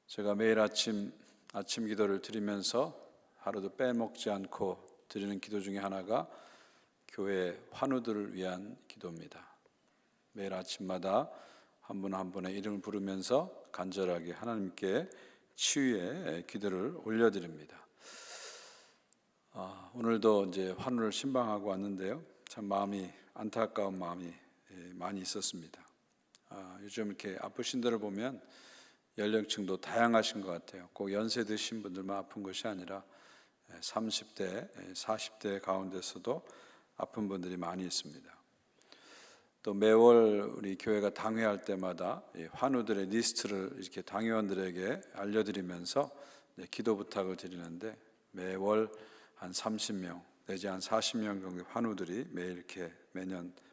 제가 매일 아침 기도를 드리면서 하루도 빼먹지 않고 드리는 기도 중에 하나가 교회 환우들을 위한 기도입니다. 매일 아침마다 한 분 한 분의 이름을 부르면서 간절하게 하나님께 치유의 기도를 올려드립니다. 오늘도 이제 환우를 신방하고 왔는데요, 참 마음이 안타까운 마음이 많이 있었습니다. 요즘 이렇게 아프신 분들을 보면 연령층도 다양하신 것 같아요. 꼭 연세 드신 분들만 아픈 것이 아니라 30대, 40대 가운데서도 아픈 분들이 많이 있습니다. 또 매월 우리 교회가 당회할 때마다 환우들의 리스트를 이렇게 당회원들에게 알려드리면서 기도 부탁을 드리는데, 매월 한 30명 내지 한 40명 정도의 환우들이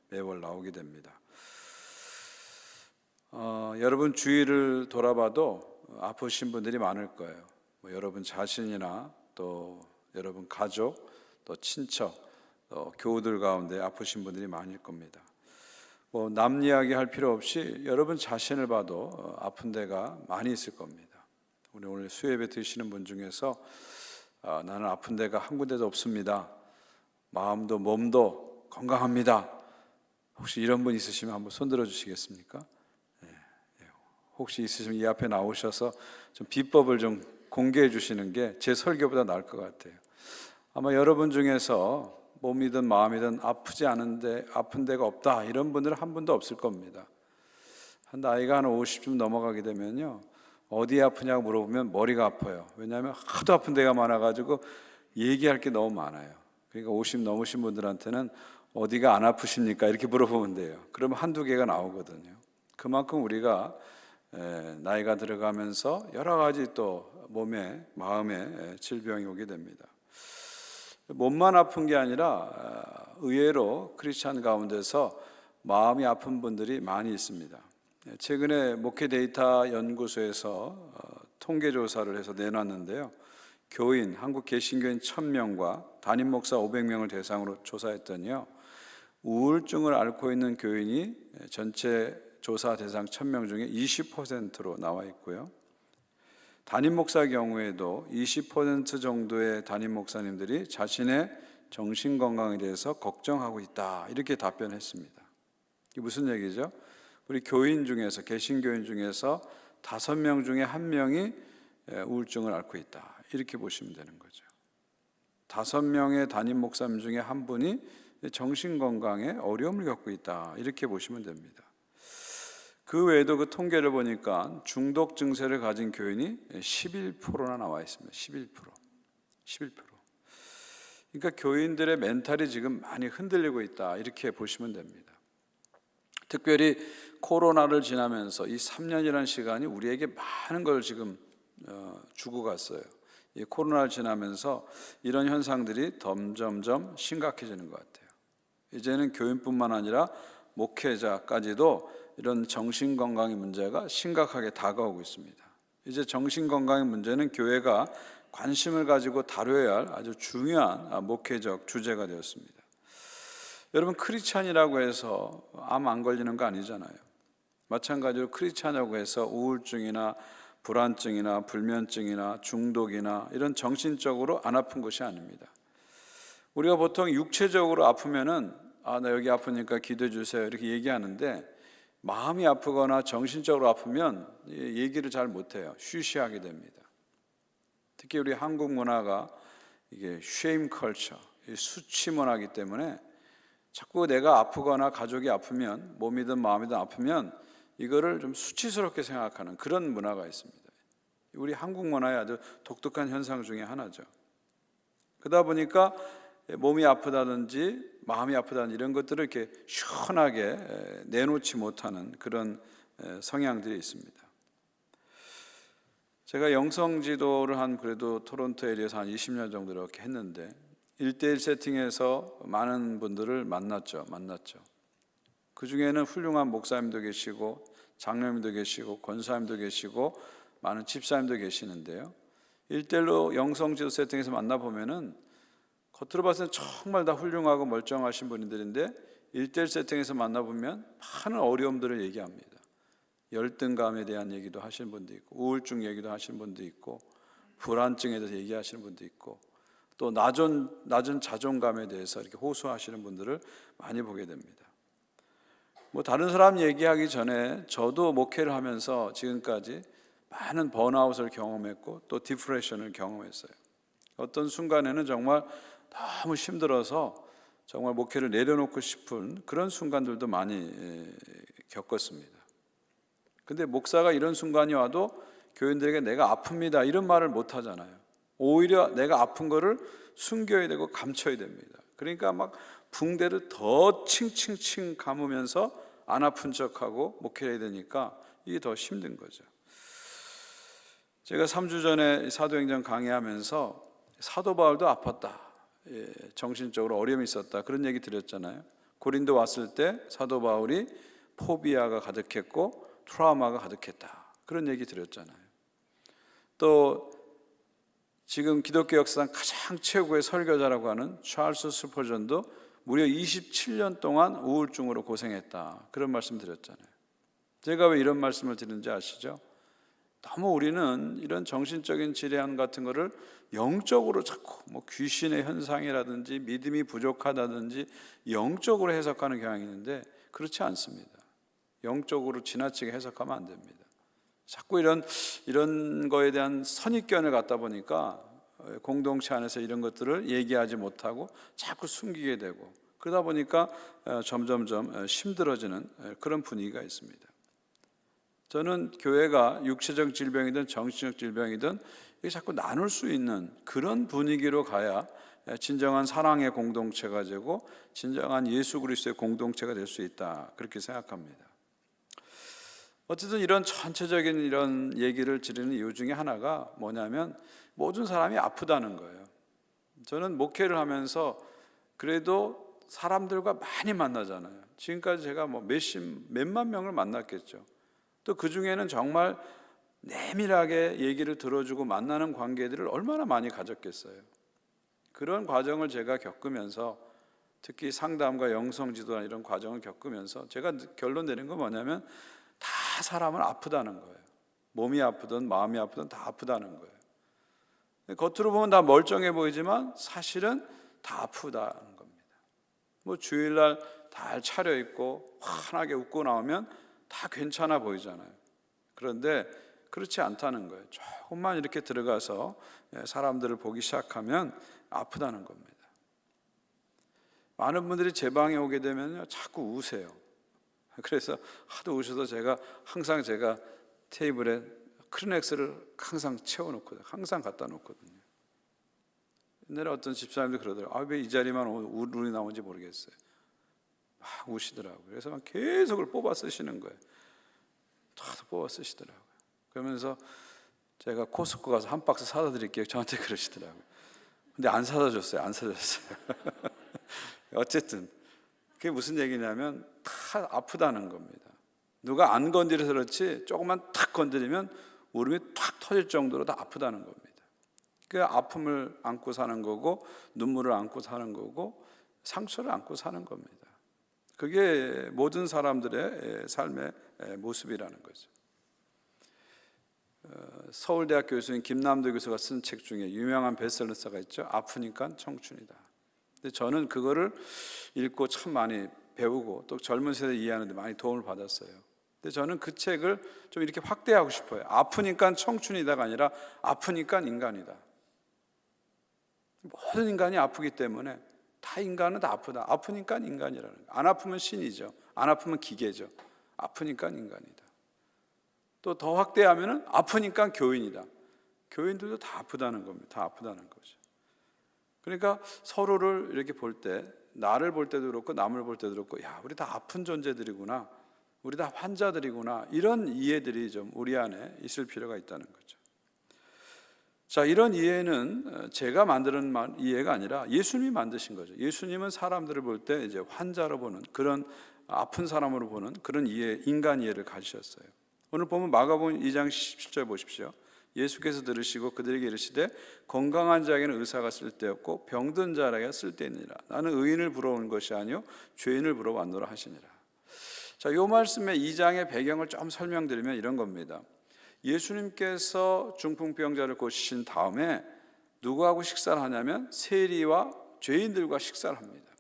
매월 나오게 됩니다. 여러분 주위를 돌아봐도 아프신 분들이 많을 거예요. 여러분 자신이나 또 여러분 가족, 또 친척, 또 교우들 가운데 아프신 분들이 많을 겁니다. 남 이야기 할 필요 없이 여러분 자신을 봐도 아픈 데가 많이 있을 겁니다. 우리 오늘 수요예배 드시는 분 중에서 나는 아픈 데가 한 군데도 없습니다, 마음도 몸도 건강합니다, 혹시 이런 분 있으시면 한번 손 들어 주시겠습니까? 혹시 있으시면 이 앞에 나오셔서 좀 비법을 좀 공개해 주시는 게 제 설교보다 나을 것 같아요. 아마 여러분 중에서 몸이든 마음이든 아픈 데가 없다, 이런 분들은 한 분도 없을 겁니다. 나이가 한 50쯤 넘어가게 되면요, 어디 아프냐고 물어보면 머리가 아파요. 왜냐하면 하도 아픈 데가 많아가지고 얘기할 게 너무 많아요. 그러니까 50 넘으신 분들한테는 어디가 안 아프십니까? 이렇게 물어보면 돼요. 그러면 한두 개가 나오거든요. 그만큼 우리가 나이가 들어가면서 여러 가지 또 몸에, 마음에 질병이 오게 됩니다. 몸만 아픈 게 아니라 의외로 크리스찬 가운데서 마음이 아픈 분들이 많이 있습니다. 최근에 목회 데이터 연구소에서 통계조사를 해서 내놨는데요, 교인, 한국 개신교인 1000명과 담임 목사 500명을 대상으로 조사했더니요, 우울증을 앓고 있는 교인이 전체 조사 대상 1000명 중에 20%로 나와 있고요, 담임 목사 경우에도 20% 정도의 담임 목사님들이 자신의 정신건강에 대해서 걱정하고 있다, 이렇게 답변했습니다. 이게 무슨 얘기죠? 우리 교인 중에서, 개신교인 중에서 5명 중에 1명이 우울증을 앓고 있다, 이렇게 보시면 되는 거죠. 5명의 담임 목사님 중에 한 분이 정신건강에 어려움을 겪고 있다, 이렇게 보시면 됩니다. 그 외에도 그 통계를 보니까 중독 증세를 가진 교인이 11%나 나와 있습니다. 11%. 그러니까 교인들의 멘탈이 지금 많이 흔들리고 있다, 이렇게 보시면 됩니다. 특별히 코로나를 지나면서 이 3년이라는 시간이 우리에게 많은 걸 지금 주고 갔어요. 이 코로나를 지나면서 이런 현상들이 점점점 심각해지는 것 같아요. 이제는 교인뿐만 아니라 목회자까지도 이런 정신건강의 문제가 심각하게 다가오고 있습니다. 이제 정신건강의 문제는 교회가 관심을 가지고 다뤄야 할 아주 중요한 목회적 주제가 되었습니다. 여러분, 크리스찬이라고 해서 암 안 걸리는 거 아니잖아요. 마찬가지로 크리스찬이라고 해서 우울증이나 불안증이나 불면증이나 중독이나 이런 정신적으로 안 아픈 것이 아닙니다. 우리가 보통 육체적으로 아프면은 나 여기 아프니까 기도해 주세요, 이렇게 얘기하는데, 마음이 아프거나 정신적으로 아프면 얘기를 잘 못해요. 쉬쉬하게 됩니다. 특히 우리 한국 문화가 이게 shame culture, 수치 문화이기 때문에 자꾸 내가 아프거나 가족이 아프면, 몸이든 마음이든 아프면 이거를 좀 수치스럽게 생각하는 그런 문화가 있습니다. 우리 한국 문화의 아주 독특한 현상 중에 하나죠. 그러다 보니까 몸이 아프다든지 마음이 아프다든지 이런 것들을 이렇게 시원하게 내놓지 못하는 그런 성향들이 있습니다. 제가 영성지도를 그래도 토론토 에리어에서 한 20년 정도 이렇게 했는데, 1대1 세팅에서 많은 분들을 만났죠. 그 중에는 훌륭한 목사님도 계시고 장로님도 계시고 권사님도 계시고 많은 집사님도 계시는데요, 1대1로 영성지도 세팅에서 만나보면은 겉으로 봐서는 정말 다 훌륭하고 멀쩡하신 분들인데 1대1 세팅에서 만나보면 많은 어려움들을 얘기합니다. 열등감에 대한 얘기도 하시는 분도 있고, 우울증 얘기도 하시는 분도 있고, 불안증에 대해서 얘기하시는 분도 있고, 또 낮은 자존감에 대해서 이렇게 호소하시는 분들을 많이 보게 됩니다. 뭐 다른 사람 얘기하기 전에 저도 목회를 하면서 지금까지 많은 번아웃을 경험했고 또 디프레션을 경험했어요. 어떤 순간에는 정말 너무 힘들어서 정말 목회를 내려놓고 싶은 그런 순간들도 많이 겪었습니다. 근데 목사가 이런 순간이 와도 교인들에게 내가 아픕니다 이런 말을 못 하잖아요. 오히려 내가 아픈 거를 숨겨야 되고 감춰야 됩니다. 그러니까 막 붕대를 더 칭칭칭 감으면서 안 아픈 척하고 목회해야 되니까 이게 더 힘든 거죠. 제가 3주 전에 사도행전 강의하면서 사도 바울도 아팠다, 정신적으로 어려움이 있었다, 그런 얘기 드렸잖아요. 고린도 왔을 때 사도 바울이 포비아가 가득했고 트라우마가 가득했다, 그런 얘기 드렸잖아요. 또 지금 기독교 역사상 가장 최고의 설교자라고 하는 찰스 스퍼전도 무려 27년 동안 우울증으로 고생했다, 그런 말씀 드렸잖아요. 제가 왜 이런 말씀을 드리는지 아시죠? 너무 우리는 이런 정신적인 질환 같은 거를 영적으로 자꾸 뭐 귀신의 현상이라든지 믿음이 부족하다든지 영적으로 해석하는 경향이 있는데 그렇지 않습니다. 영적으로 지나치게 해석하면 안 됩니다. 자꾸 이런 거에 대한 선입견을 갖다 보니까 공동체 안에서 이런 것들을 얘기하지 못하고 자꾸 숨기게 되고, 그러다 보니까 점점점 힘들어지는 그런 분위기가 있습니다. 저는 교회가 육체적 질병이든 정신적 질병이든 이게 자꾸 나눌 수 있는 그런 분위기로 가야 진정한 사랑의 공동체가 되고 진정한 예수 그리스도의 공동체가 될 수 있다, 그렇게 생각합니다. 어쨌든 이런 전체적인 이런 얘기를 드리는 이유 중에 하나가 뭐냐면 모든 사람이 아프다는 거예요. 저는 목회를 하면서 그래도 사람들과 많이 만나잖아요. 지금까지 제가 뭐 몇만 명을 만났겠죠. 또 그 중에는 정말 내밀하게 얘기를 들어주고 만나는 관계들을 얼마나 많이 가졌겠어요. 그런 과정을 제가 겪으면서, 특히 상담과 영성지도나 이런 과정을 겪으면서 제가 결론 내린 건 뭐냐면 다 사람은 아프다는 거예요. 몸이 아프든 마음이 아프든 다 아프다는 거예요. 겉으로 보면 다 멀쩡해 보이지만 사실은 다 아프다는 겁니다. 뭐 주일날 잘 차려입고 환하게 웃고 나오면 다 괜찮아 보이잖아요. 그런데 그렇지 않다는 거예요. 조금만 이렇게 들어가서 사람들을 보기 시작하면 아프다는 겁니다. 많은 분들이 제 방에 오게 되면요 자꾸 우세요. 그래서 하도 우셔서 항상 제가 테이블에 크리넥스를 항상 채워놓거든요. 항상 갖다 놓거든요. 옛날에 어떤 집사님도 그러더라고요. 왜 이 자리만 울음이 나오는지 모르겠어요. 막 우시더라고요. 그래서 막 계속 그걸 뽑아 쓰시는 거예요. 다 뽑아 쓰시더라고요. 그러면서 제가 코스코 가서 한 박스 사다 드릴게요, 저한테 그러시더라고요. 근데 안 사다 줬어요. 어쨌든 그게 무슨 얘기냐면 다 아프다는 겁니다. 누가 안 건드려서 그렇지 조금만 탁 건드리면 울음이 탁 터질 정도로 다 아프다는 겁니다. 그 아픔을 안고 사는 거고 눈물을 안고 사는 거고 상처를 안고 사는 겁니다. 그게 모든 사람들의 삶의 모습이라는 거죠. 서울대학 교수인 김남도 교수가 쓴 책 중에 유명한 베스트셀러가 있죠. 아프니까 청춘이다. 근데 저는 그거를 읽고 참 많이 배우고 또 젊은 세대 이해하는 데 많이 도움을 받았어요. 근데 저는 그 책을 좀 이렇게 확대하고 싶어요. 아프니까 청춘이다가 아니라 아프니까 인간이다. 모든 인간이 아프기 때문에 다 인간은 다 아프다. 아프니까 인간이라는 거예요. 안 아프면 신이죠. 안 아프면 기계죠. 아프니까 인간이다. 또 더 확대하면은 아프니까 교인이다. 교인들도 다 아프다는 겁니다. 다 아프다는 거죠. 그러니까 서로를 이렇게 볼 때, 나를 볼 때도 그렇고 남을 볼 때도 그렇고, 야, 우리 다 아픈 존재들이구나, 우리 다 환자들이구나, 이런 이해들이 좀 우리 안에 있을 필요가 있다는 거죠. 자, 이런 이해는 제가 만드는 이해가 아니라 예수님이 만드신 거죠. 예수님은 사람들을 볼 때 이제 환자로 보는, 그런 아픈 사람으로 보는 그런 이해, 인간 이해를 가지셨어요. 오늘 보면 마가복음 2장 17절 보십시오. 예수께서 들으시고 그들에게 이르시되 건강한 자에게는 의사가 쓸데없고 병든 자에게 쓸데있느니라. 나는 의인을 부러운 것이 아니요 죄인을 부러워 왔노라 하시니라. 자, 요 말씀의 2장의 배경을 좀 설명드리면 이런 겁니다. 예수님께서 중풍병자를 고치신 다음에 누구하고 식사를 하냐면 세리와 죄인들과 식사를 합니다.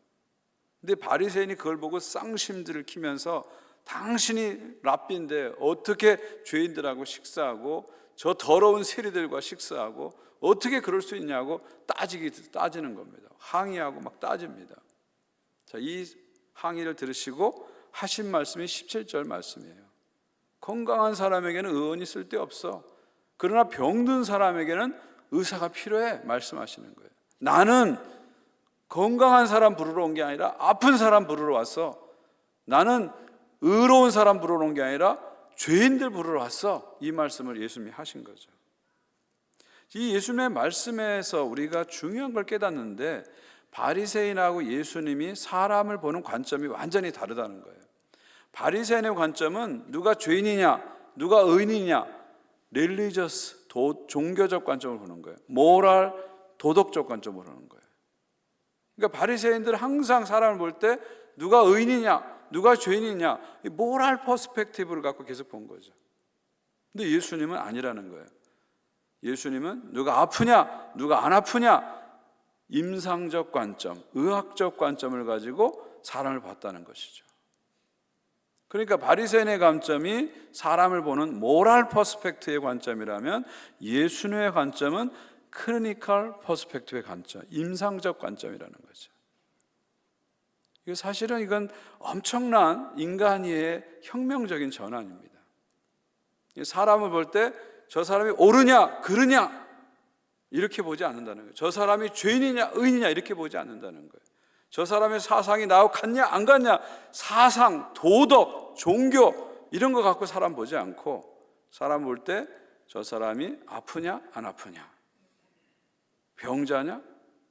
근데 바리새인이 그걸 보고 쌍심들을 키면서 당신이 랍비인데 어떻게 죄인들하고 식사하고 저 더러운 세리들과 식사하고 어떻게 그럴 수 있냐고 따지는 겁니다. 항의하고 막 따집니다. 자, 이 항의를 들으시고 하신 말씀이 17절 말씀이에요. 건강한 사람에게는 의원이 쓸데없어. 그러나 병든 사람에게는 의사가 필요해 말씀하시는 거예요. 나는 건강한 사람 부르러 온 게 아니라 아픈 사람 부르러 왔어. 나는 의로운 사람 부르러 온 게 아니라 죄인들 부르러 왔어. 이 말씀을 예수님이 하신 거죠. 이 예수님의 말씀에서 우리가 중요한 걸 깨닫는데 바리새인하고 예수님이 사람을 보는 관점이 완전히 다르다는 거예요. 바리새인의 관점은 누가 죄인이냐, 누가 의인이냐, 릴리저스, 종교적 관점을 보는 거예요. 모랄, 도덕적 관점을 보는 거예요. 그러니까 바리새인들은 항상 사람을 볼 때 누가 의인이냐, 누가 죄인이냐, 이 모랄 퍼스펙티브를 갖고 계속 본 거죠. 근데 예수님은 아니라는 거예요. 예수님은 누가 아프냐, 누가 안 아프냐, 임상적 관점, 의학적 관점을 가지고 사람을 봤다는 것이죠. 그러니까 바리새인의 관점이 사람을 보는 모랄 퍼스펙티브의 관점이라면 예수님의 관점은 클리니컬 퍼스펙티브의 관점, 임상적 관점이라는 거죠. 사실은 이건 엄청난 인간의 혁명적인 전환입니다. 사람을 볼 때 저 사람이 옳으냐 그르냐 이렇게 보지 않는다는 거예요. 저 사람이 죄인이냐 의인이냐 이렇게 보지 않는다는 거예요. 저 사람의 사상이 나하고 같냐 안 같냐, 사상, 도덕, 종교 이런 거 갖고 사람 보지 않고 사람 볼 때 저 사람이 아프냐 안 아프냐, 병자냐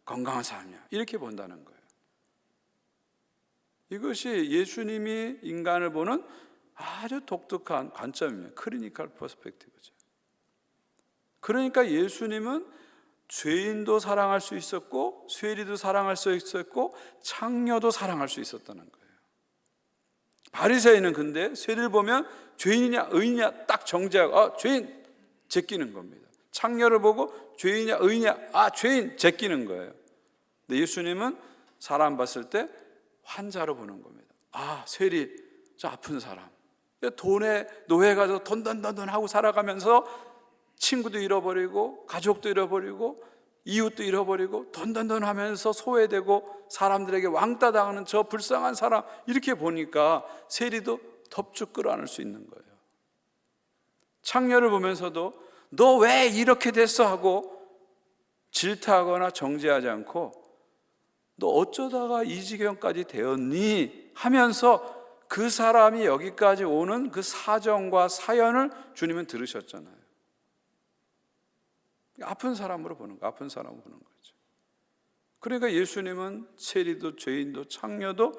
건강한 사람이냐 이렇게 본다는 거예요. 이것이 예수님이 인간을 보는 아주 독특한 관점이에요. 클리니컬 퍼스펙티브죠. 그러니까 예수님은 죄인도 사랑할 수 있었고 쇠리도 사랑할 수 있었고 창녀도 사랑할 수 있었다는 거예요. 바리새인은 근데 쇠리를 보면 죄인이냐 의인이냐 딱 정죄하고 죄인 제끼는 겁니다. 창녀를 보고 죄인이냐 의인이냐 죄인 제끼는 거예요. 근데 예수님은 사람 봤을 때 환자로 보는 겁니다. 쇠리, 저 아픈 사람, 돈에 노예가 돈 하고 살아가면서 친구도 잃어버리고 가족도 잃어버리고 이웃도 잃어버리고 돈 하면서 소외되고 사람들에게 왕따 당하는 저 불쌍한 사람, 이렇게 보니까 세리도 덥죽 끌어안을 수 있는 거예요. 창녀를 보면서도 너 왜 이렇게 됐어 하고 질타하거나 정죄하지 않고 너 어쩌다가 이 지경까지 되었니 하면서 그 사람이 여기까지 오는 그 사정과 사연을 주님은 들으셨잖아요. 아픈 사람으로 보는 거, 아픈 사람으로 보는 거죠. 그러니까 예수님은 세리도 죄인도 창녀도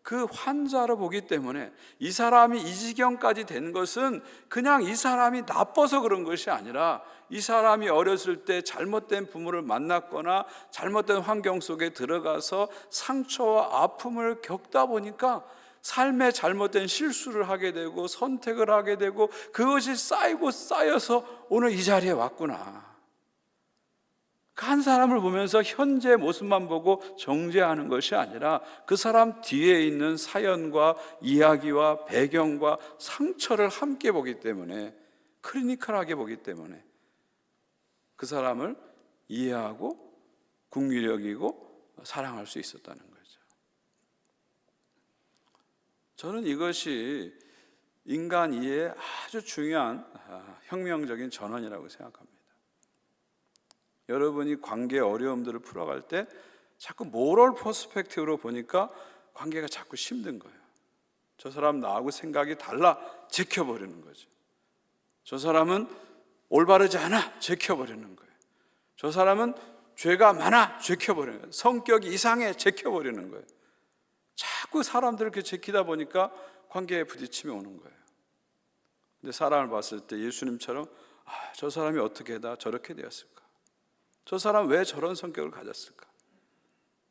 그 환자로 보기 때문에 이 사람이 이 지경까지 된 것은 그냥 이 사람이 나빠서 그런 것이 아니라 이 사람이 어렸을 때 잘못된 부모를 만났거나 잘못된 환경 속에 들어가서 상처와 아픔을 겪다 보니까 삶에 잘못된 실수를 하게 되고 선택을 하게 되고 그것이 쌓이고 쌓여서 오늘 이 자리에 왔구나. 한 사람을 보면서 현재 모습만 보고 정죄하는 것이 아니라 그 사람 뒤에 있는 사연과 이야기와 배경과 상처를 함께 보기 때문에, 클리니컬하게 보기 때문에 그 사람을 이해하고 긍휼히 여기고 사랑할 수 있었다는 거죠. 저는 이것이 인간 이해의 아주 중요한 혁명적인 전환이라고 생각합니다. 여러분이 관계의 어려움들을 풀어갈 때 자꾸 모럴 퍼스펙티브로 보니까 관계가 자꾸 힘든 거예요. 저 사람 나하고 생각이 달라, 제껴버리는 거죠. 저 사람은 올바르지 않아, 제껴버리는 거예요. 저 사람은 죄가 많아, 제껴버리는 거예요. 성격이 이상해, 제껴버리는 거예요. 자꾸 사람들을 이렇게 제끼다 보니까 관계에 부딪힘이 오는 거예요. 근데 사람을 봤을 때 예수님처럼 저 사람이 어떻게 다 저렇게 되었을까? 저 사람 왜 저런 성격을 가졌을까?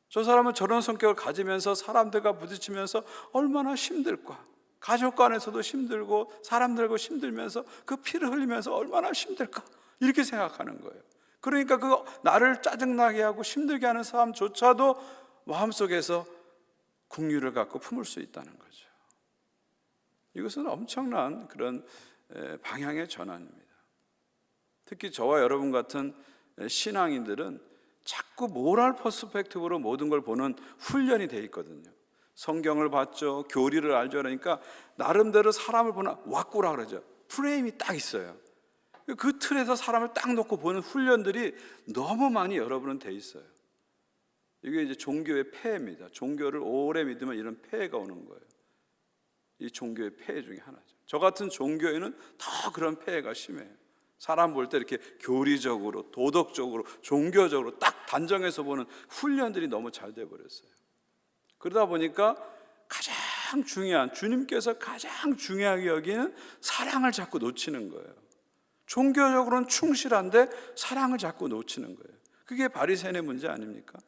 저 사람은 저런 성격을 가지면서 사람들과 부딪히면서 얼마나 힘들까? 가족 간에서도 힘들고 사람들과 힘들면서 그 피를 흘리면서 얼마나 힘들까 이렇게 생각하는 거예요. 그러니까 그 나를 짜증나게 하고 힘들게 하는 사람조차도 마음속에서 긍휼을 갖고 품을 수 있다는 거죠. 이것은 엄청난 그런 방향의 전환입니다. 특히 저와 여러분 같은 신앙인들은 자꾸 모랄 퍼스펙티브로 모든 걸 보는 훈련이 돼 있거든요. 성경을 봤죠, 교리를 알죠. 그러니까 나름대로 사람을 보는 왁구라 그러죠. 프레임이 딱 있어요. 그 틀에서 사람을 딱 놓고 보는 훈련들이 너무 많이 여러분은 돼 있어요. 이게 이제 종교의 폐해입니다. 종교를 오래 믿으면 이런 폐해가 오는 거예요. 이 종교의 폐해 중에 하나죠. 저 같은 종교에는 더 그런 폐해가 심해요. 사람 볼 때 이렇게 교리적으로, 도덕적으로, 종교적으로 딱 단정해서 보는 훈련들이 너무 잘 돼 버렸어요. 그러다 보니까 가장 중요한, 주님께서 가장 중요하게 여기는 사랑을 자꾸 놓치는 거예요. 종교적으로는 충실한데 사랑을 자꾸 놓치는 거예요. 그게 바리새인의 문제 아닙니까?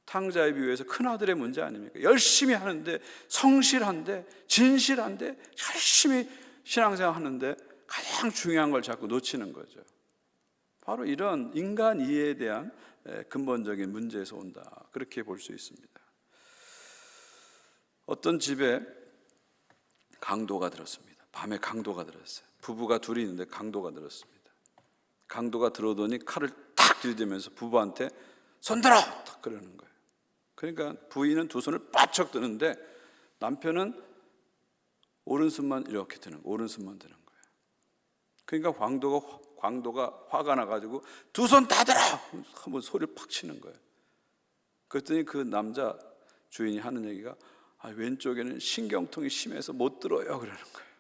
탕자의 비유에서 큰아들의 문제 아닙니까? 열심히 하는데, 성실한데, 진실한데, 열심히 신앙생활 하는데 가장 중요한 걸 자꾸 놓치는 거죠. 바로 이런 인간 이해에 대한 근본적인 문제에서 온다, 그렇게 볼 수 있습니다. 어떤 집에 강도가 들었습니다. 밤에 강도가 들었어요. 부부가 둘이 있는데 강도가 들었습니다. 강도가 들어오더니 칼을 탁 들이대면서 부부한테 손 들어! 탁 그러는 거예요. 그러니까 부인은 두 손을 바짝 드는데 남편은 오른손만 이렇게 드는 거예요. 오른손만 드는 거예요. 그러니까 광도가 화가 나가지고 두 손 다 들어! 한번 소리를 팍 치는 거예요. 그랬더니 그 남자 주인이 하는 얘기가 왼쪽에는 신경통이 심해서 못 들어요 그러는 거예요.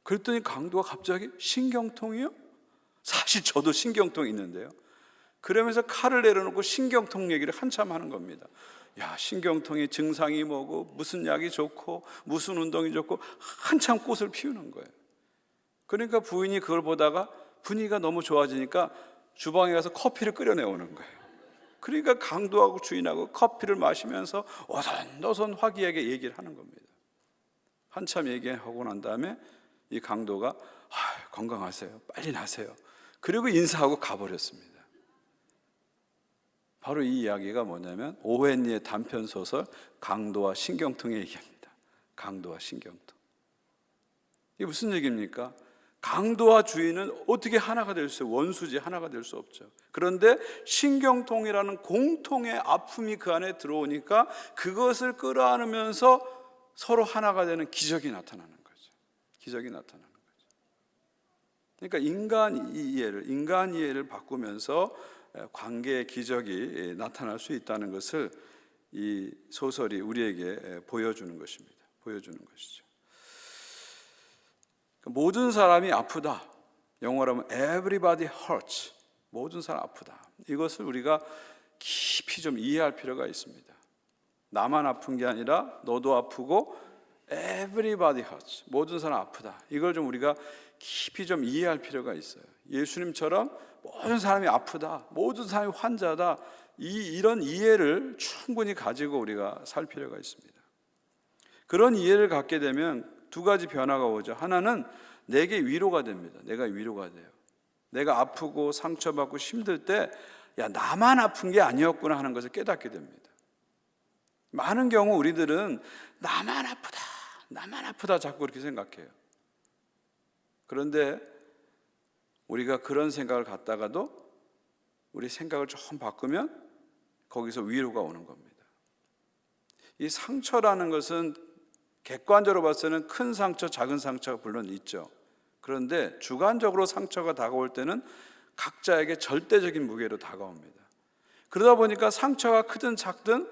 그랬더니 강도가 갑자기 신경통이요? 사실 저도 신경통이 있는데요. 그러면서 칼을 내려놓고 신경통 얘기를 한참 하는 겁니다. 야, 신경통이 증상이 뭐고 무슨 약이 좋고 무슨 운동이 좋고 한참 꽃을 피우는 거예요. 그러니까 부인이 그걸 보다가 분위기가 너무 좋아지니까 주방에 가서 커피를 끓여내오는 거예요. 그러니까 강도하고 주인하고 커피를 마시면서 오손도손 화기애애하게 얘기를 하는 겁니다. 한참 얘기하고 난 다음에 이 강도가 건강하세요, 빨리 나세요, 그리고 인사하고 가버렸습니다. 바로 이 이야기가 뭐냐면 오웬리의 단편소설 강도와 신경통의 얘기입니다. 강도와 신경통. 이게 무슨 얘기입니까? 강도와 주인은 어떻게 하나가 될 수, 원수지 하나가 될 수 없죠. 그런데 신경통이라는 공통의 아픔이 그 안에 들어오니까 그것을 끌어안으면서 서로 하나가 되는 기적이 나타나는 거죠. 기적이 나타나는 거죠. 그러니까 인간 이해를 바꾸면서 관계의 기적이 나타날 수 있다는 것을 이 소설이 우리에게 보여주는 것입니다. 보여주는 것이죠. 모든 사람이 아프다. 영어로 하면 everybody hurts. 모든 사람 아프다. 이것을 우리가 깊이 좀 이해할 필요가 있습니다. 나만 아픈 게 아니라 너도 아프고 everybody hurts. 모든 사람 아프다. 이걸 좀 우리가 깊이 좀 이해할 필요가 있어요. 예수님처럼 모든 사람이 아프다, 모든 사람이 환자다, 이런 이해를 충분히 가지고 우리가 살 필요가 있습니다. 그런 이해를 갖게 되면 두 가지 변화가 오죠. 하나는 내게 위로가 됩니다. 내가 위로가 돼요. 내가 아프고 상처받고 힘들 때 나만 아픈 게 아니었구나 하는 것을 깨닫게 됩니다. 많은 경우 우리들은 나만 아프다 자꾸 그렇게 생각해요. 그런데 우리가 그런 생각을 갖다가도 우리 생각을 좀 바꾸면 거기서 위로가 오는 겁니다. 이 상처라는 것은 객관적으로 봤을 때는 큰 상처, 작은 상처가 물론 있죠. 그런데 주관적으로 상처가 다가올 때는 각자에게 절대적인 무게로 다가옵니다. 그러다 보니까 상처가 크든 작든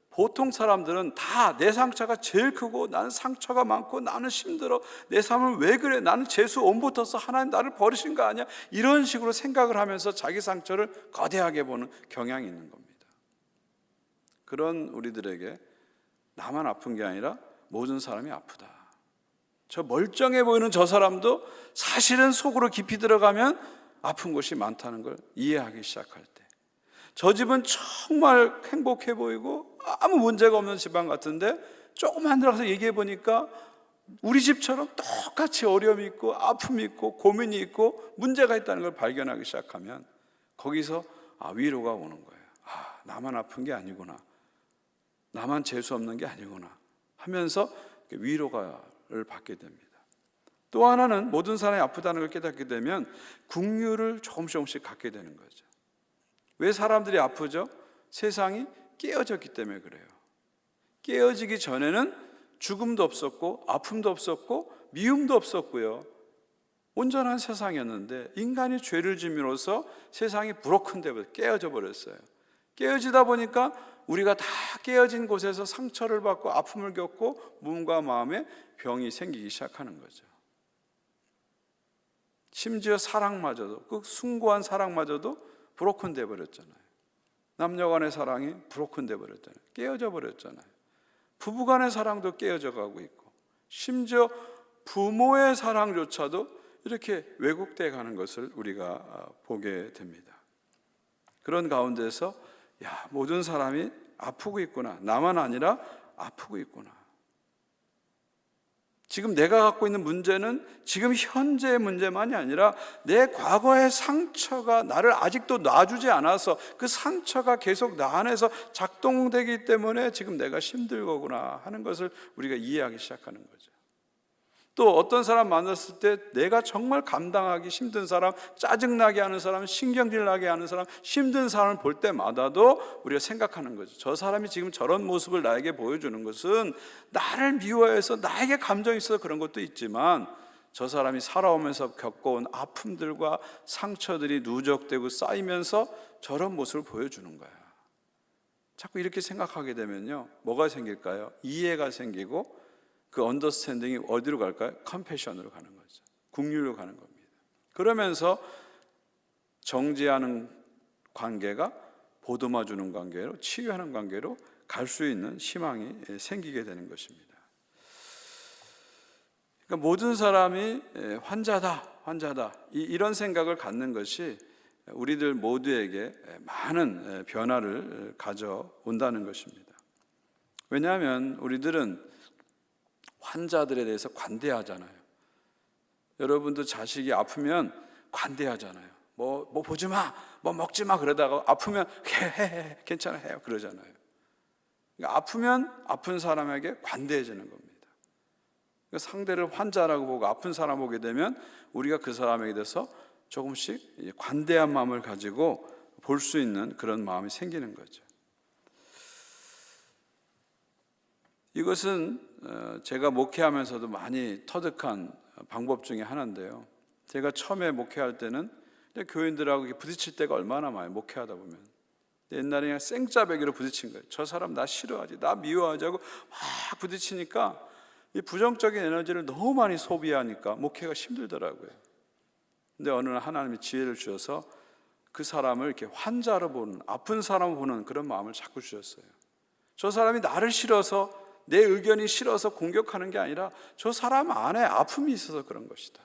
보통 사람들은 다 내 상처가 제일 크고 나는 상처가 많고 나는 힘들어, 내 삶은 왜 그래, 나는 재수 온 붙었어, 하나님 나를 버리신 거 아니야, 이런 식으로 생각을 하면서 자기 상처를 거대하게 보는 경향이 있는 겁니다. 그런 우리들에게 나만 아픈 게 아니라 모든 사람이 아프다. 저 멀쩡해 보이는 저 사람도 사실은 속으로 깊이 들어가면 아픈 곳이 많다는 걸 이해하기 시작할 때, 저 집은 정말 행복해 보이고 아무 문제가 없는 집안 같은데 조금만 들어가서 얘기해 보니까 우리 집처럼 똑같이 어려움이 있고 아픔이 있고 고민이 있고 문제가 있다는 걸 발견하기 시작하면 거기서 위로가 오는 거예요. 나만 아픈 게 아니구나, 나만 재수 없는 게 아니구나 하면서 위로를 받게 됩니다. 또 하나는 모든 사람이 아프다는 걸 깨닫게 되면 긍휼을 조금씩 갖게 되는 거죠. 왜 사람들이 아프죠? 세상이 깨어졌기 때문에 그래요. 깨어지기 전에는 죽음도 없었고 아픔도 없었고 미움도 없었고요, 온전한 세상이었는데 인간이 죄를 지음으로써 세상이 브로큰되고 깨어져 버렸어요. 깨어지다 보니까 우리가 다 깨어진 곳에서 상처를 받고 아픔을 겪고 몸과 마음에 병이 생기기 시작하는 거죠. 심지어 사랑마저도, 그 숭고한 사랑마저도 브로큰돼 버렸잖아요. 남녀간의 사랑이 브로큰돼 버렸잖아요. 깨어져 버렸잖아요. 부부간의 사랑도 깨어져 가고 있고, 심지어 부모의 사랑조차도 이렇게 왜곡돼 가는 것을 우리가 보게 됩니다. 그런 가운데서 모든 사람이 아프고 있구나, 나만 아니라 아프고 있구나. 지금 내가 갖고 있는 문제는 지금 현재의 문제만이 아니라 내 과거의 상처가 나를 아직도 놔주지 않아서 그 상처가 계속 나 안에서 작동되기 때문에 지금 내가 힘들 거구나 하는 것을 우리가 이해하기 시작하는 거죠. 또 어떤 사람 만났을 때 내가 정말 감당하기 힘든 사람, 짜증나게 하는 사람, 신경질 나게 하는 사람, 힘든 사람을 볼 때마다도 우리가 생각하는 거죠. 저 사람이 지금 저런 모습을 나에게 보여주는 것은 나를 미워해서 나에게 감정이 있어서 그런 것도 있지만 저 사람이 살아오면서 겪어온 아픔들과 상처들이 누적되고 쌓이면서 저런 모습을 보여주는 거야. 자꾸 이렇게 생각하게 되면요, 뭐가 생길까요? 이해가 생기고 그 언더스탠딩이 어디로 갈까요? 컴패션으로 가는 거죠. 긍휼로 가는 겁니다. 그러면서 정죄하는 관계가 보듬어 주는 관계로, 치유하는 관계로 갈 수 있는 희망이 생기게 되는 것입니다. 그러니까 모든 사람이 환자다 이런 생각을 갖는 것이 우리들 모두에게 많은 변화를 가져온다는 것입니다. 왜냐하면 우리들은 환자들에 대해서 관대하잖아요. 여러분도 자식이 아프면 관대하잖아요. 뭐 보지 마, 뭐 먹지 마 그러다가 아프면 괜찮아 해요 그러잖아요. 그러니까 아프면 아픈 사람에게 관대해지는 겁니다. 그러니까 상대를 환자라고 보고 아픈 사람 보게 되면 우리가 그 사람에게 대해서 조금씩 관대한 마음을 가지고 볼 수 있는 그런 마음이 생기는 거죠. 이것은 제가 목회하면서도 많이 터득한 방법 중에 하나인데요. 제가 처음에 목회할 때는 교인들하고 부딪힐 때가 얼마나 많아요. 목회하다 보면 옛날에 그냥 생짜배기로 부딪힌 거예요. 저 사람 나 싫어하지, 나 미워하지 하고 막 부딪히니까 이 부정적인 에너지를 너무 많이 소비하니까 목회가 힘들더라고요. 근데 어느 날 하나님이 지혜를 주셔서 그 사람을 이렇게 환자로 보는, 아픈 사람을 보는 그런 마음을 자꾸 주셨어요. 저 사람이 나를 싫어서, 내 의견이 싫어서 공격하는 게 아니라 저 사람 안에 아픔이 있어서 그런 것이다.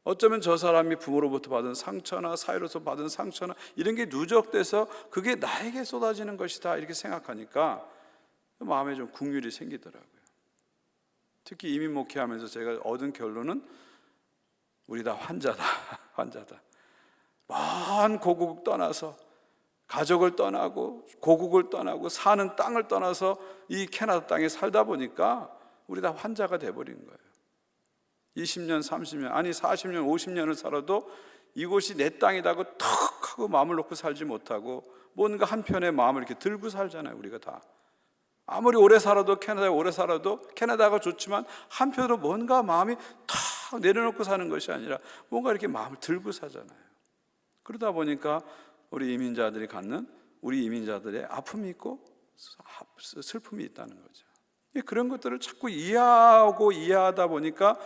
어쩌면 저 사람이 부모로부터 받은 상처나 사회로서 받은 상처나 이런 게 누적돼서 그게 나에게 쏟아지는 것이다 이렇게 생각하니까 마음에 좀 긍휼이 생기더라고요. 특히 이민 목회하면서 제가 얻은 결론은 우리 다 환자다. 먼 고국 떠나서 가족을 떠나고 고국을 떠나고 사는 땅을 떠나서 이 캐나다 땅에 살다 보니까 우리 다 환자가 돼버린 거예요. 20년, 30년, 아니 40년, 50년을 살아도 이곳이 내 땅이라고 턱 하고 마음을 놓고 살지 못하고 뭔가 한편의 마음을 이렇게 들고 살잖아요. 우리가 다 아무리 오래 살아도, 캐나다에 오래 살아도 캐나다가 좋지만 한편으로 뭔가 마음이 탁 내려놓고 사는 것이 아니라 뭔가 이렇게 마음을 들고 사잖아요. 그러다 보니까 우리 이민자들이 갖는, 우리 이민자들의 아픔이 있고 슬픔이 있다는 거죠. 그런 것들을 자꾸 이해하다 보니까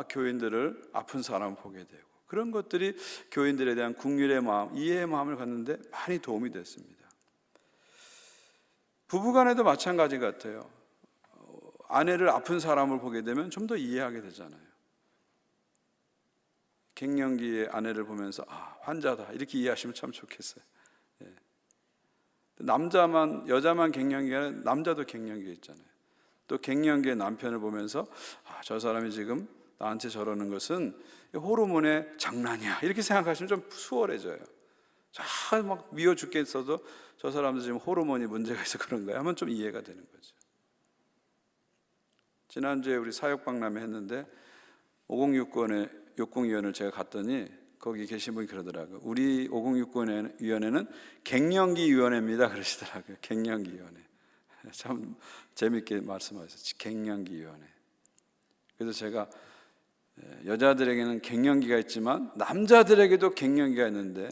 교인들을 아픈 사람을 보게 되고, 그런 것들이 교인들에 대한 긍휼의 마음, 이해의 마음을 갖는데 많이 도움이 됐습니다. 부부간에도 마찬가지 같아요. 아내를 아픈 사람을 보게 되면 좀 더 이해하게 되잖아요. 갱년기의 아내를 보면서 환자다 이렇게 이해하시면 참 좋겠어요. 여자만 갱년기가 아니라 남자도 갱년기 있잖아요. 또 갱년기의 남편을 보면서 저 사람이 지금 나한테 저러는 것은 호르몬의 장난이야 이렇게 생각하시면 좀 수월해져요. 막 미워 죽겠어도 저 사람도 지금 호르몬이 문제가 있어 그런 거야 하면 좀 이해가 되는 거죠. 지난주에 우리 사역박람회 했는데 5069위원회 육궁위원회를 제가 갔더니 거기 계신 분이 그러더라고요. 우리 5069위원회는 갱년기위원회입니다 그러시더라고요. 갱년기위원회. 참 재밌게 말씀하셨어요. 갱년기위원회. 그래서 제가 여자들에게는 갱년기가 있지만 남자들에게도 갱년기가 있는데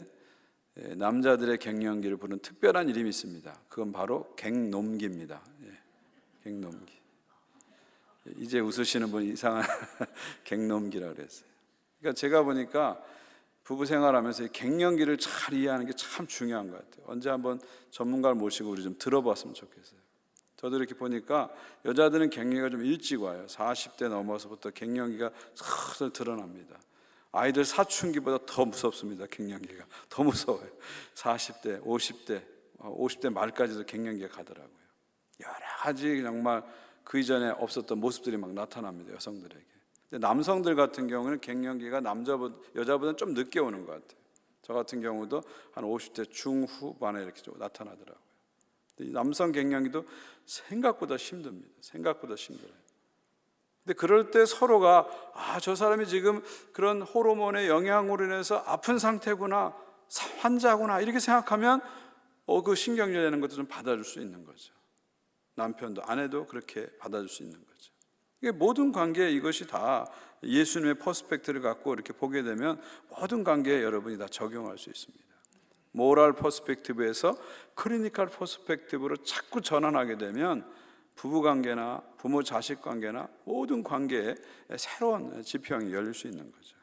남자들의 갱년기를 부르는 특별한 이름이 있습니다. 그건 바로 갱놈기입니다. 갱놈기. 이제 웃으시는 분이 이상한 갱놈기라고 그랬어요. 그러니까 제가 보니까 부부 생활하면서 갱년기를 잘 이해하는 게 참 중요한 것 같아요. 언제 한번 전문가를 모시고 우리 좀 들어봤으면 좋겠어요. 저도 이렇게 보니까 여자들은 갱년기가 좀 일찍 와요. 40대 넘어서부터 갱년기가 슬슬 드러납니다. 아이들 사춘기보다 더 무섭습니다. 갱년기가 더 무서워요. 40대, 50대 말까지도 갱년기가 가더라고요. 여러 가지 정말 그 이전에 없었던 모습들이 막 나타납니다. 여성들에게. 근데 남성들 같은 경우는 갱년기가 여자보다는 좀 늦게 오는 것 같아요. 저 같은 경우도 한 50대 중후반에 이렇게 좀 나타나더라고요. 남성 갱년기도 생각보다 힘듭니다. 생각보다 힘들어요. 근데 그럴 때 서로가 저 사람이 지금 그런 호르몬의 영향으로 인해서 아픈 상태구나, 환자구나 이렇게 생각하면 그 신경질 내는 것도 좀 받아줄 수 있는 거죠. 남편도 아내도 그렇게 받아줄 수 있는 거죠. 이게 모든 관계에 이것이 다 예수님의 퍼스펙트를 갖고 이렇게 보게 되면 모든 관계에 여러분이 다 적용할 수 있습니다. 모럴 퍼스펙티브에서 클리니컬 퍼스펙티브로 자꾸 전환하게 되면 부부관계나 부모 자식 관계나 모든 관계에 새로운 지평이 열릴 수 있는 거죠.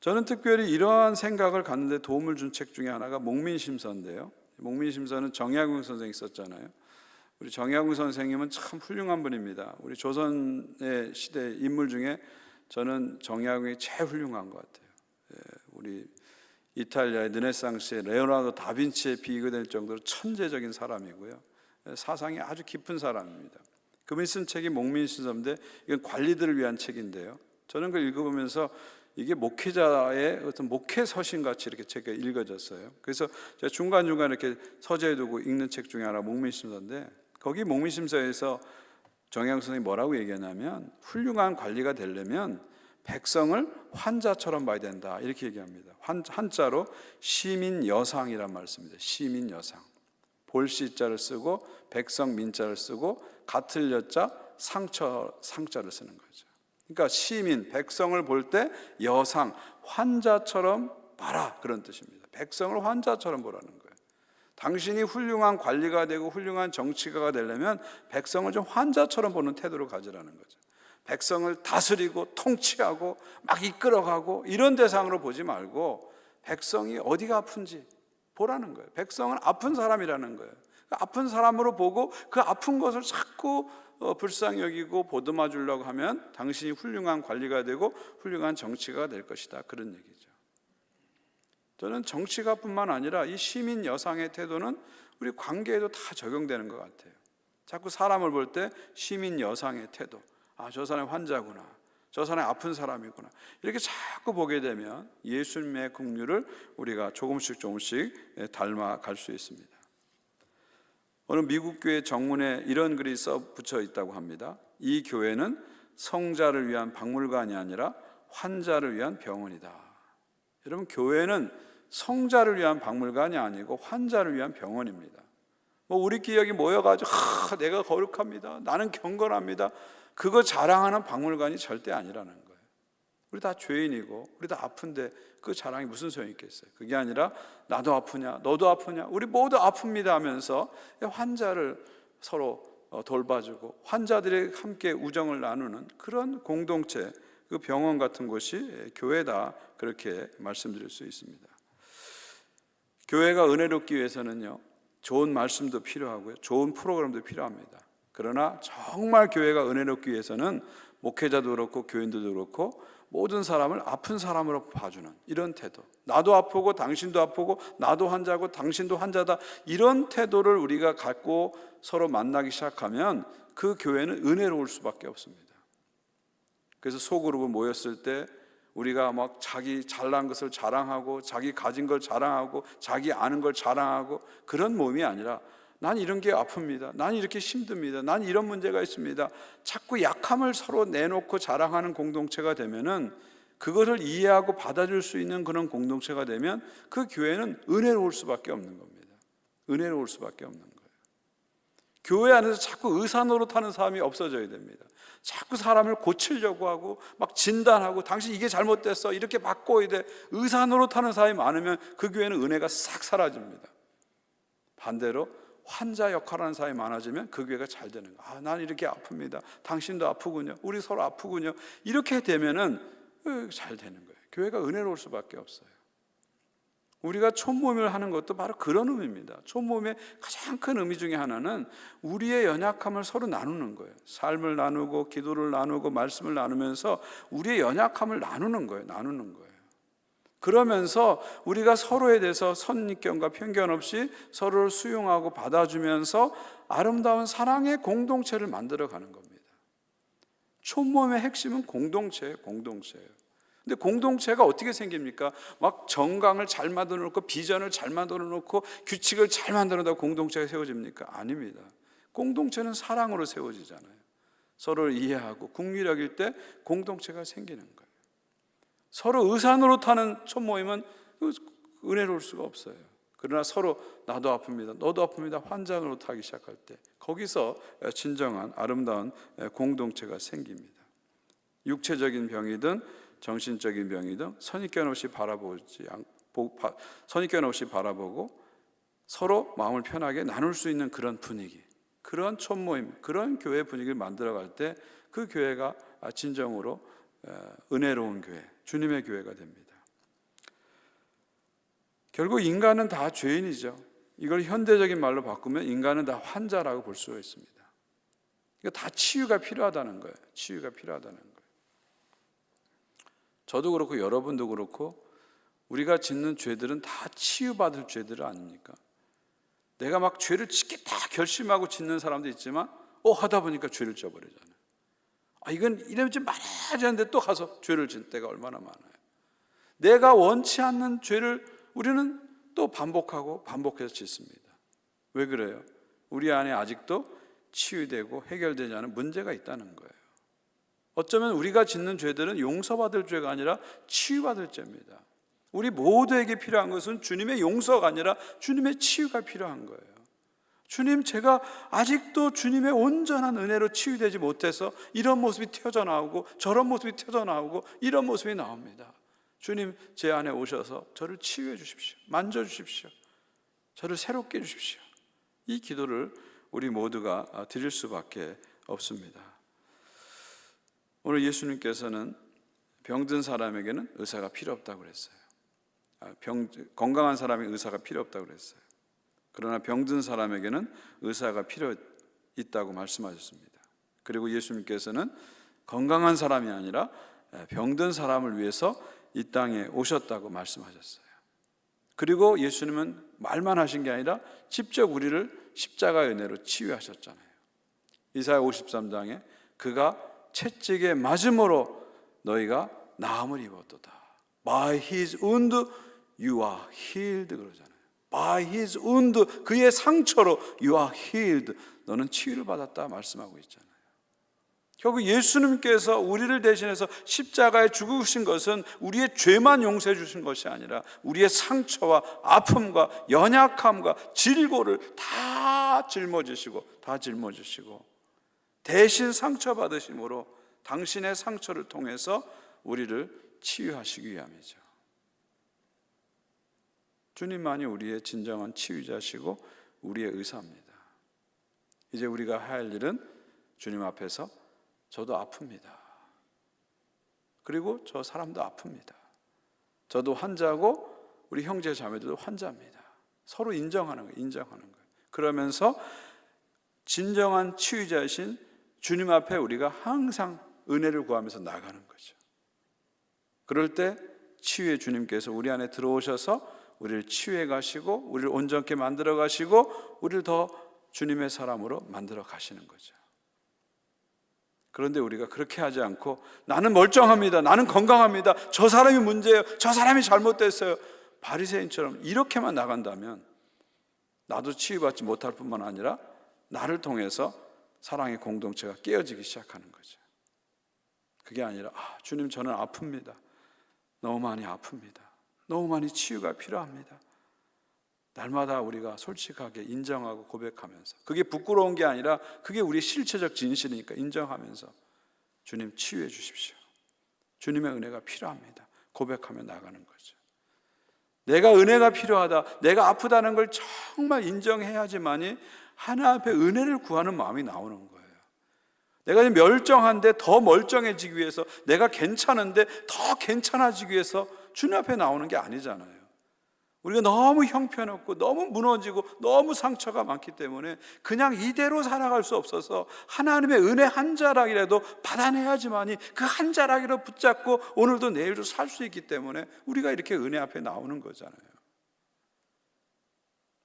저는 특별히 이러한 생각을 갖는데 도움을 준 책 중에 하나가 목민심서인데요. 목민심서는 정약용 선생이 썼잖아요. 우리 정약용 선생님은 참 훌륭한 분입니다. 우리 조선의 시대 인물 중에 저는 정약용이 제일 훌륭한 것 같아요. 우리 이탈리아의 르네상스의 레오나르도 다빈치에 비교될 정도로 천재적인 사람이고요. 사상이 아주 깊은 사람입니다. 그분이 쓴 책이 목민심서인데 이건 관리들을 위한 책인데요. 저는 그걸 읽어보면서 이게 목회자의 어떤 목회 서신같이 이렇게 제가 읽어졌어요. 그래서 제가 중간중간 이렇게 서재에 두고 읽는 책 중에 하나 목민심서인데 거기 목민심서에서 정약용 선생님이 뭐라고 얘기하냐면 훌륭한 관리가 되려면 백성을 환자처럼 봐야 된다 이렇게 얘기합니다. 한자로 시민여상이란 말 씁니다. 시민여상. 볼시자를 쓰고 백성 민자를 쓰고 같을 여자 상자를 쓰는 거죠. 그러니까 시민, 백성을 볼 때 여상, 환자처럼 봐라 그런 뜻입니다. 백성을 환자처럼 보라는 거예요. 당신이 훌륭한 관리가 되고 훌륭한 정치가가 되려면 백성을 좀 환자처럼 보는 태도를 가지라는 거죠. 백성을 다스리고 통치하고 막 이끌어가고 이런 대상으로 보지 말고 백성이 어디가 아픈지 보라는 거예요. 백성은 아픈 사람이라는 거예요. 아픈 사람으로 보고 그 아픈 것을 자꾸 불쌍히 여기고 보듬어 주려고 하면 당신이 훌륭한 관리가 되고 훌륭한 정치가가 될 것이다. 그런 얘기죠. 저는 정치가뿐만 아니라 이 시민 여상의 태도는 우리 관계에도 다 적용되는 것 같아요. 자꾸 사람을 볼 때 시민 여상의 태도, 저 사람이 환자구나, 저 사람이 아픈 사람이구나 이렇게 자꾸 보게 되면 예수님의 긍휼을 우리가 조금씩 닮아갈 수 있습니다. 오늘 미국 교회 정문에 이런 글이 써 붙여 있다고 합니다. 이 교회는 성자를 위한 박물관이 아니라 환자를 위한 병원이다. 여러분, 교회는 성자를 위한 박물관이 아니고 환자를 위한 병원입니다. 우리끼리 여기 모여가지고 내가 거룩합니다, 나는 경건합니다, 그거 자랑하는 박물관이 절대 아니라는 거예요. 우리 다 죄인이고 우리 다 아픈데 그 자랑이 무슨 소용이 있겠어요. 그게 아니라 나도 아프냐 너도 아프냐 우리 모두 아픕니다 하면서 환자를 서로 돌봐주고 환자들이 함께 우정을 나누는 그런 공동체, 그 병원 같은 곳이 교회다, 그렇게 말씀드릴 수 있습니다. 교회가 은혜롭기 위해서는요, 좋은 말씀도 필요하고요, 좋은 프로그램도 필요합니다. 그러나 정말 교회가 은혜롭기 위해서는 목회자도 그렇고 교인들도 그렇고 모든 사람을 아픈 사람으로 봐주는 이런 태도, 나도 아프고 당신도 아프고 나도 환자고 당신도 환자다, 이런 태도를 우리가 갖고 서로 만나기 시작하면 그 교회는 은혜로울 수밖에 없습니다. 그래서 소그룹을 모였을 때 우리가 막 자기 잘난 것을 자랑하고 자기 가진 걸 자랑하고 자기 아는 걸 자랑하고 그런 몸이 아니라, 난 이런 게 아픕니다, 난 이렇게 힘듭니다, 난 이런 문제가 있습니다, 자꾸 약함을 서로 내놓고 자랑하는 공동체가 되면은, 그것을 이해하고 받아줄 수 있는 그런 공동체가 되면 그 교회는 은혜로울 수밖에 없는 겁니다. 은혜로울 수밖에 없는 거예요. 교회 안에서 자꾸 의사 노릇하는 사람이 없어져야 됩니다. 자꾸 사람을 고치려고 하고 막 진단하고 당신 이게 잘못됐어 이렇게 바꿔야 돼, 의사 노릇하는 사람이 많으면 그 교회는 은혜가 싹 사라집니다. 반대로 환자 역할하는 사람이 많아지면 그 교회가 잘 되는 거예요. 난 이렇게 아픕니다, 당신도 아프군요, 우리 서로 아프군요, 이렇게 되면은 잘 되는 거예요. 교회가 은혜로울 수밖에 없어요. 우리가 촌모임을 하는 것도 바로 그런 의미입니다. 촌모임의 가장 큰 의미 중에 하나는 우리의 연약함을 서로 나누는 거예요. 삶을 나누고 기도를 나누고 말씀을 나누면서 우리의 연약함을 나누는 거예요. 그러면서 우리가 서로에 대해서 선입견과 편견 없이 서로를 수용하고 받아주면서 아름다운 사랑의 공동체를 만들어가는 겁니다. 촌모임의 핵심은 공동체예요. 근데 공동체가 어떻게 생깁니까? 막 정강을 잘 만들어 놓고 비전을 잘 만들어 놓고 규칙을 잘 만들어 놓고 공동체가 세워집니까? 아닙니다. 공동체는 사랑으로 세워지잖아요. 서로를 이해하고 국민력일 때 공동체가 생기는 거예요. 서로 의사 노릇하는 촌모임은 은혜로울 수가 없어요. 그러나 서로 나도 아픕니다, 너도 아픕니다, 환자 노릇하기 시작할 때 거기서 진정한 아름다운 공동체가 생깁니다. 육체적인 병이든 정신적인 병이든 선입견 없이 바라보고 서로 마음을 편하게 나눌 수 있는 그런 분위기, 그런 촌모임, 그런 교회 분위기를 만들어갈 때 그 교회가 진정으로 은혜로운 교회, 주님의 교회가 됩니다. 결국 인간은 다 죄인이죠. 이걸 현대적인 말로 바꾸면 인간은 다 환자라고 볼 수가 있습니다. 그러니까 다 치유가 필요하다는 거예요. 저도 그렇고 여러분도 그렇고 우리가 짓는 죄들은 다 치유받을 죄들 아닙니까? 내가 막 죄를 짓겠다 결심하고 짓는 사람도 있지만 하다 보니까 죄를 져버리잖아요. 이건 이러지 말아야 되는데 또 가서 죄를 짓는 때가 얼마나 많아요. 내가 원치 않는 죄를 우리는 또 반복해서 짓습니다. 왜 그래요? 우리 안에 아직도 치유되고 해결되지 않은 문제가 있다는 거예요. 어쩌면 우리가 짓는 죄들은 용서받을 죄가 아니라 치유받을 죄입니다. 우리 모두에게 필요한 것은 주님의 용서가 아니라 주님의 치유가 필요한 거예요. 주님, 제가 아직도 주님의 온전한 은혜로 치유되지 못해서 이런 모습이 튀어나오고 저런 모습이 튀어나오고 이런 모습이 나옵니다. 주님, 제 안에 오셔서 저를 치유해 주십시오. 만져주십시오. 저를 새롭게 해주십시오. 이 기도를 우리 모두가 드릴 수밖에 없습니다. 오늘 예수님께서는 병든 사람에게는 의사가 필요 없다고 그랬어요. 건강한 사람이 의사가 필요 없다고 그랬어요. 그러나 병든 사람에게는 의사가 필요 있다고 말씀하셨습니다. 그리고 예수님께서는 건강한 사람이 아니라 병든 사람을 위해서 이 땅에 오셨다고 말씀하셨어요. 그리고 예수님은 말만 하신 게 아니라 직접 우리를 십자가의 은혜로 치유하셨잖아요. 이사야 53장에 그가 채찍에 맞음으로 너희가 나음을 입었도다. By his wound you are healed 그러잖아요. By his wound, 그의 상처로 you are healed, 너는 치유를 받았다 말씀하고 있잖아요. 결국 예수님께서 우리를 대신해서 십자가에 죽으신 것은 우리의 죄만 용서해 주신 것이 아니라 우리의 상처와 아픔과 연약함과 질고를 다 짊어지시고 대신 상처받으심으로 당신의 상처를 통해서 우리를 치유하시기 위함이죠. 주님만이 우리의 진정한 치유자시고 우리의 의사입니다. 이제 우리가 할 일은 주님 앞에서 저도 아픕니다. 그리고 저 사람도 아픕니다. 저도 환자고 우리 형제 자매들도 환자입니다. 서로 인정하는 거예요. 그러면서 진정한 치유자이신 주님 앞에 우리가 항상 은혜를 구하면서 나가는 거죠. 그럴 때 치유의 주님께서 우리 안에 들어오셔서 우리를 치유해 가시고 우리를 온전케 만들어 가시고 우리를 더 주님의 사람으로 만들어 가시는 거죠. 그런데 우리가 그렇게 하지 않고 나는 멀쩡합니다, 나는 건강합니다, 저 사람이 문제예요, 저 사람이 잘못됐어요, 바리새인처럼 이렇게만 나간다면 나도 치유받지 못할 뿐만 아니라 나를 통해서 사랑의 공동체가 깨어지기 시작하는 거죠. 그게 아니라 주님 저는 아픕니다, 너무 많이 아픕니다, 너무 많이 치유가 필요합니다. 날마다 우리가 솔직하게 인정하고 고백하면서, 그게 부끄러운 게 아니라 그게 우리의 실체적 진실이니까 인정하면서 주님 치유해 주십시오, 주님의 은혜가 필요합니다 고백하며 나가는 거죠. 내가 은혜가 필요하다, 내가 아프다는 걸 정말 인정해야지만이 하나님 앞에 은혜를 구하는 마음이 나오는 거예요. 내가 멀쩡한데 더 멀쩡해지기 위해서, 내가 괜찮은데 더 괜찮아지기 위해서 주님 앞에 나오는 게 아니잖아요. 우리가 너무 형편없고 너무 무너지고 너무 상처가 많기 때문에 그냥 이대로 살아갈 수 없어서 하나님의 은혜 한 자락이라도 받아내야지만이 그 한 자락이라도 붙잡고 오늘도 내일도 살 수 있기 때문에 우리가 이렇게 은혜 앞에 나오는 거잖아요.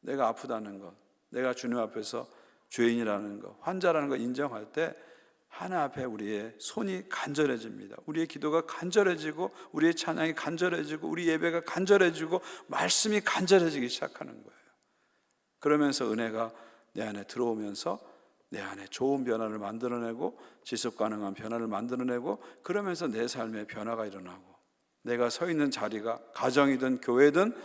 내가 아프다는 것, 내가 주님 앞에서 죄인이라는 것, 환자라는 것 인정할 때 하나 앞에 우리의 손이 간절해집니다. 우리의 기도가 간절해지고 우리의 찬양이 간절해지고 우리 예배가 간절해지고 말씀이 간절해지기 시작하는 거예요. 그러면서 은혜가 내 안에 들어오면서 내 안에 좋은 변화를 만들어내고 지속 가능한 변화를 만들어내고, 그러면서 내 삶에 변화가 일어나고 내가 서 있는 자리가 가정이든 교회든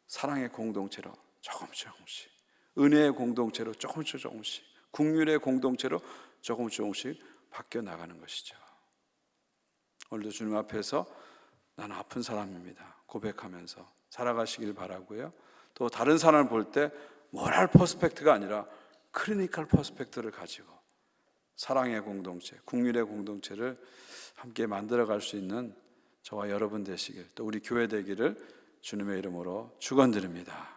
사랑의 공동체로 조금씩, 은혜의 공동체로 조금씩, 긍휼의 공동체로 조금씩 바뀌어 나가는 것이죠. 오늘도 주님 앞에서 나는 아픈 사람입니다 고백하면서 살아가시길 바라고요. 또 다른 사람을 볼 때 모랄 퍼스펙트가 아니라 클리니컬 퍼스펙트를 가지고 사랑의 공동체, 긍휼의 공동체를 함께 만들어갈 수 있는 저와 여러분 되시길, 또 우리 교회 되기를 주님의 이름으로 축원드립니다.